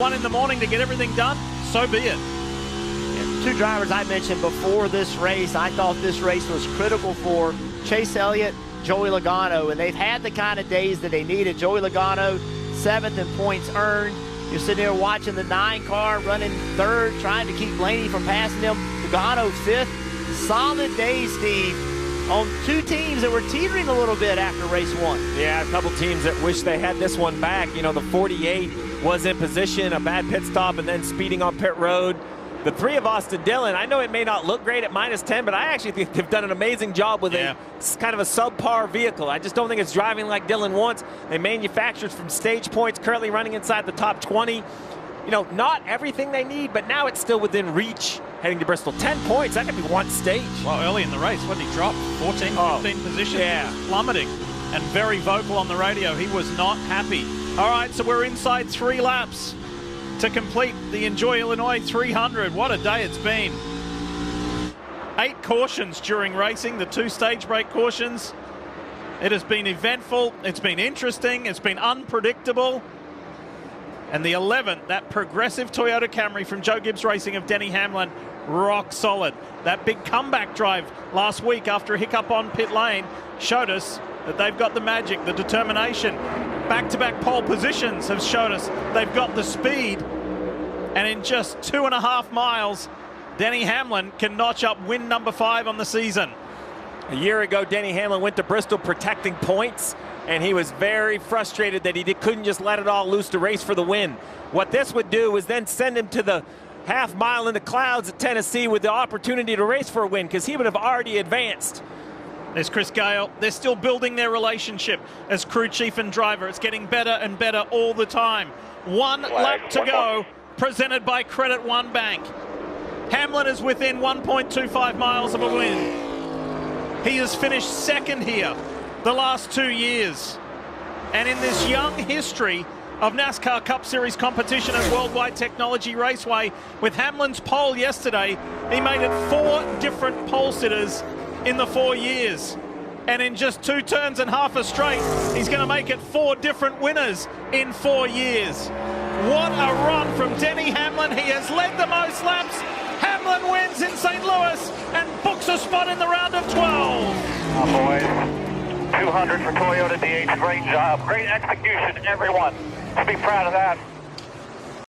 1 in the morning to get everything done, so be it. Two drivers I mentioned before this race, I thought this race was critical for: Chase Elliott, Joey Logano, and they've had the kind of days that they needed. Joey Logano, 7th in points earned. You're sitting there watching the 9 car running 3rd, trying to keep Blaney from passing him. Logano 5th. Solid day, Steve, on two teams that were teetering a little bit after race 1. Yeah, a couple teams that wish they had this one back. You know, the 48 was in position, a bad pit stop, and then speeding on pit road. The 3 of Austin Dillon, I know it may not look great at -10, but I actually think they've done an amazing job with a kind of a subpar vehicle. I just don't think it's driving like Dillon wants. They manufactured from stage points, currently running inside the top 20. You know, not everything they need, but now it's still within reach heading to Bristol. 10 points, that could be one stage. Well, early in the race, what did he drop? 14, 15 positions? Yeah. He was plummeting and very vocal on the radio. He was not happy. All right, so we're inside 3 laps to complete the Enjoy Illinois 300. What a day it's been. 8 cautions during racing, the 2 stage break cautions. It has been eventful, it's been interesting, it's been unpredictable. And the 11th, that progressive Toyota Camry from Joe Gibbs Racing of Denny Hamlin, rock solid. That big comeback drive last week after a hiccup on pit lane showed us that they've got the magic, the determination. Back-to-back pole positions have showed us they've got the speed. And in just 2.5 miles, Denny Hamlin can notch up win number 5 on the season. A year ago, Denny Hamlin went to Bristol protecting points, and he was very frustrated that he couldn't just let it all loose to race for the win. What this would do is then send him to the half mile in the clouds at Tennessee with the opportunity to race for a win, because he would have already advanced. There's Chris Gale. They're still building their relationship as crew chief and driver. It's getting better and better all the time. 1 lap to go, presented by Credit One Bank. Hamlin is within 1.25 miles of a win. He has finished 2nd here the last 2 years. And in this young history of NASCAR Cup Series competition at Worldwide Technology Raceway, with Hamlin's pole yesterday, he made it 4 different pole sitters in the 4 years. And in just 2 turns and half a straight, he's going to make it 4 different winners in 4 years. What a run from Denny Hamlin. He has led the most laps. Hamlin wins in St. Louis and books a spot in the round of 12. Oh, boys, 200 for Toyota DH. Great job. Great execution, everyone. Be proud of that.